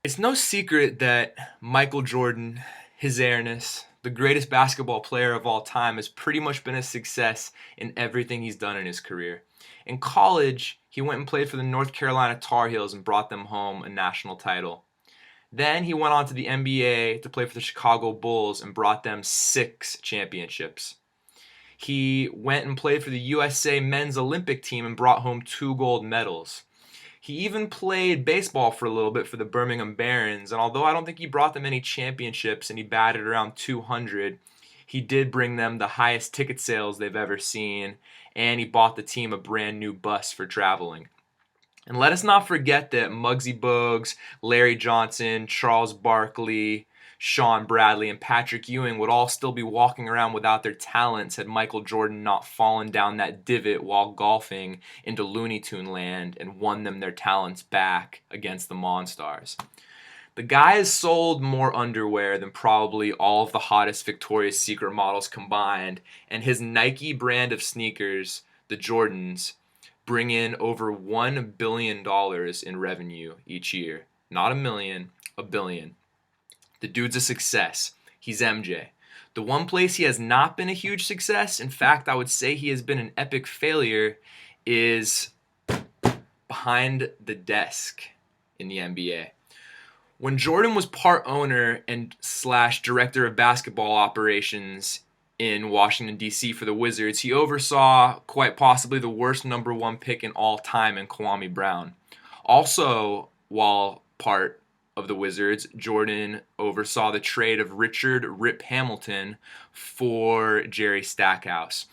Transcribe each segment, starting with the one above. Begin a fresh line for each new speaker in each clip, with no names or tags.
It's no secret that Michael Jordan, his airness, the greatest basketball player of all time, has pretty much been a success in everything he's done in his career. In college, he went and played for the North Carolina Tar Heels and brought them home a national title. Then he went on to the NBA to play for the Chicago Bulls and brought them 6 championships. He went and played for the USA men's Olympic team and brought home 2 gold medals. He even played baseball for a little bit for the Birmingham Barons, and although I don't think he brought them any championships and he batted around 200, he did bring them the highest ticket sales they've ever seen, and he bought the team a brand new bus for traveling. And let us not forget that Muggsy Bogues, Larry Johnson, Charles Barkley, Sean Bradley, and Patrick Ewing would all still be walking around without their talents had Michael Jordan not fallen down that divot while golfing into Looney Tune land and won them their talents back against the Monstars. The guy has sold more underwear than probably all of the hottest Victoria's Secret models combined, and his Nike brand of sneakers, the Jordans, bring in over $1 billion in revenue each year. Not a million, a billion. The dude's a success. He's MJ. The one place he has not been a huge success, in fact, I would say he has been an epic failure, is behind the desk in the NBA. When Jordan was part owner and slash director of basketball operations in Washington, D.C. for the Wizards, he oversaw quite possibly the worst #1 pick in all time in Kwame Brown. Also, while part of the Wizards, Jordan oversaw the trade of Richard Rip Hamilton for Jerry Stackhouse.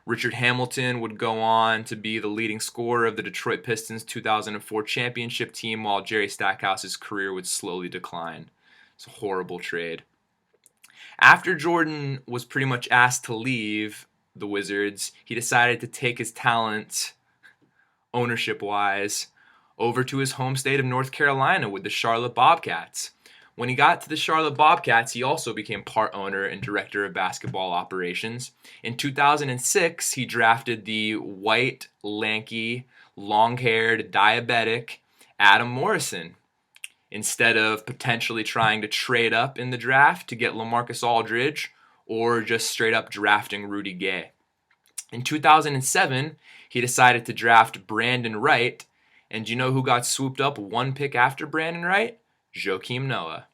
Richard Hamilton would go on to be the leading scorer of the Detroit Pistons 2004 championship team, while Jerry Stackhouse's career would slowly decline. It's a horrible trade. After Jordan was pretty much asked to leave the Wizards, he decided to take his talent, ownership-wise, over to his home state of North Carolina with the Charlotte Bobcats. When he got to the Charlotte Bobcats, he also became part owner and director of basketball operations. In 2006, he drafted the white, lanky, long-haired, diabetic Adam Morrison, instead of potentially trying to trade up in the draft to get LaMarcus Aldridge or just straight up drafting Rudy Gay. In 2007, he decided to draft Brandon Wright, and do you know who got swooped up 1 pick after Brandon Wright? Joakim Noah.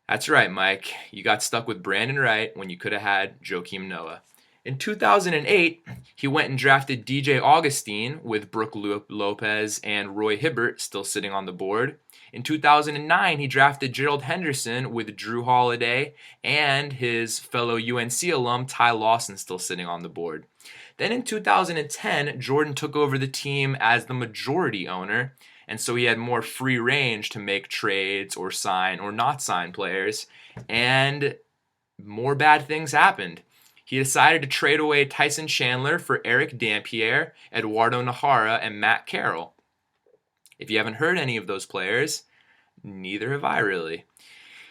That's right, Mike. You got stuck with Brandon Wright when you could have had Joakim Noah. In 2008, he went and drafted DJ Augustine with Brook Lopez and Roy Hibbert still sitting on the board. In 2009, he drafted Gerald Henderson with Drew Holiday and his fellow UNC alum Ty Lawson still sitting on the board. Then in 2010, Jordan took over the team as the majority owner, and so he had more free range to make trades or sign or not sign players, and more bad things happened. He decided to trade away Tyson Chandler for Eric Dampier, Eduardo Nahara, and Matt Carroll. If you haven't heard any of those players, neither have I really.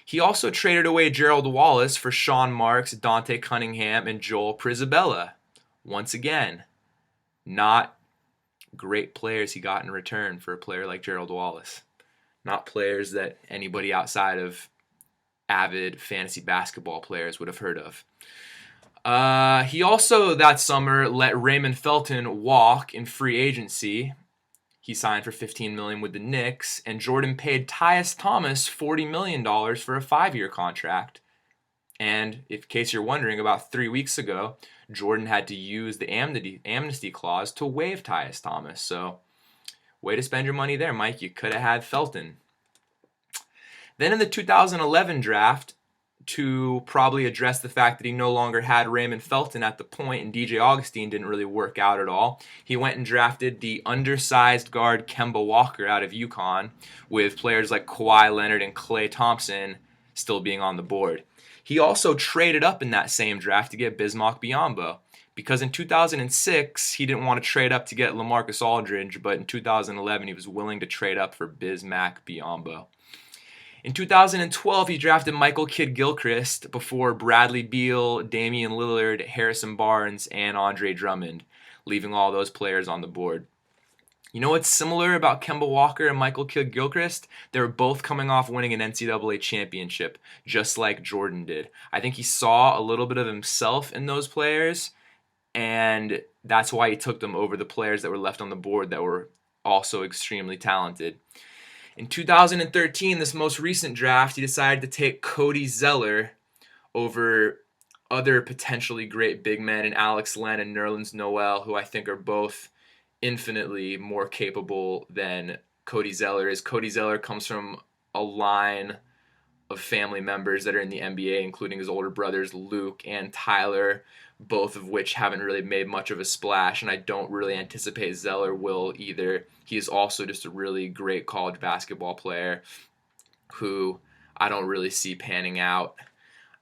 He also traded away Gerald Wallace for Sean Marks, Dante Cunningham, and Joel Prizabella. Once again, not great players he got in return for a player like Gerald Wallace. Not players that anybody outside of avid fantasy basketball players would have heard of. He also, that summer, let Raymond Felton walk in free agency. He signed for $15 million with the Knicks, and Jordan paid Tyus Thomas $40 million for a 5-year contract. And in case you're wondering, about 3 weeks ago, Jordan had to use the amnesty clause to waive Tyus Thomas. So, way to spend your money there, Mike. You could have had Felton. Then in the 2011 draft, to probably address the fact that he no longer had Raymond Felton at the point and DJ Augustine didn't really work out at all, he went and drafted the undersized guard Kemba Walker out of UConn, with players like Kawhi Leonard and Klay Thompson still being on the board. He also traded up in that same draft to get Bismack Biyombo, because in 2006 he didn't want to trade up to get LaMarcus Aldridge, but in 2011 he was willing to trade up for Bismack Biyombo. In 2012, he drafted Michael Kidd-Gilchrist before Bradley Beal, Damian Lillard, Harrison Barnes, and Andre Drummond, leaving all those players on the board. You know what's similar about Kemba Walker and Michael Kidd-Gilchrist? They were both coming off winning an NCAA championship, just like Jordan did. I think he saw a little bit of himself in those players, and that's why he took them over the players that were left on the board that were also extremely talented. In 2013, this most recent draft, he decided to take Cody Zeller over other potentially great big men in Alex Len and Nerlens Noel, who I think are both infinitely more capable than Cody Zeller is. Cody Zeller comes from a line of family members that are in the NBA, including his older brothers Luke and Tyler, both of which haven't really made much of a splash, and I don't really anticipate Zeller will either. He is also just a really great college basketball player who I don't really see panning out.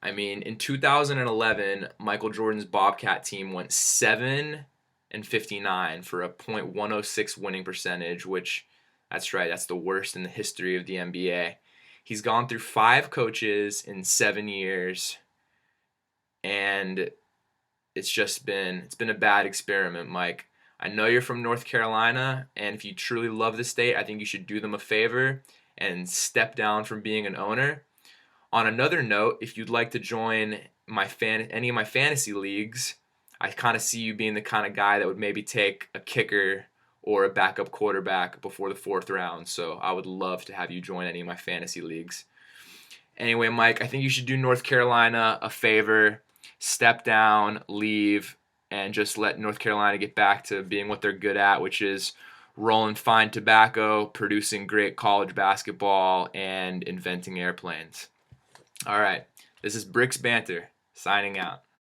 I mean, in 2011, Michael Jordan's Bobcat team went 7-59 for a .106 winning percentage, which, that's right, that's the worst in the history of the NBA. He's gone through 5 coaches in 7 years, and it's been a bad experiment, Mike. I know you're from North Carolina, and if you truly love the state, I think you should do them a favor and step down from being an owner. On another note, if you'd like to join any of my fantasy leagues, I kind of see you being the kind of guy that would maybe take a kicker or a backup quarterback before the 4th round. So I would love to have you join any of my fantasy leagues. Anyway, Mike, I think you should do North Carolina a favor, step down, leave, and just let North Carolina get back to being what they're good at, which is rolling fine tobacco, producing great college basketball, and inventing airplanes. All right, this is Bricks Banter, signing out.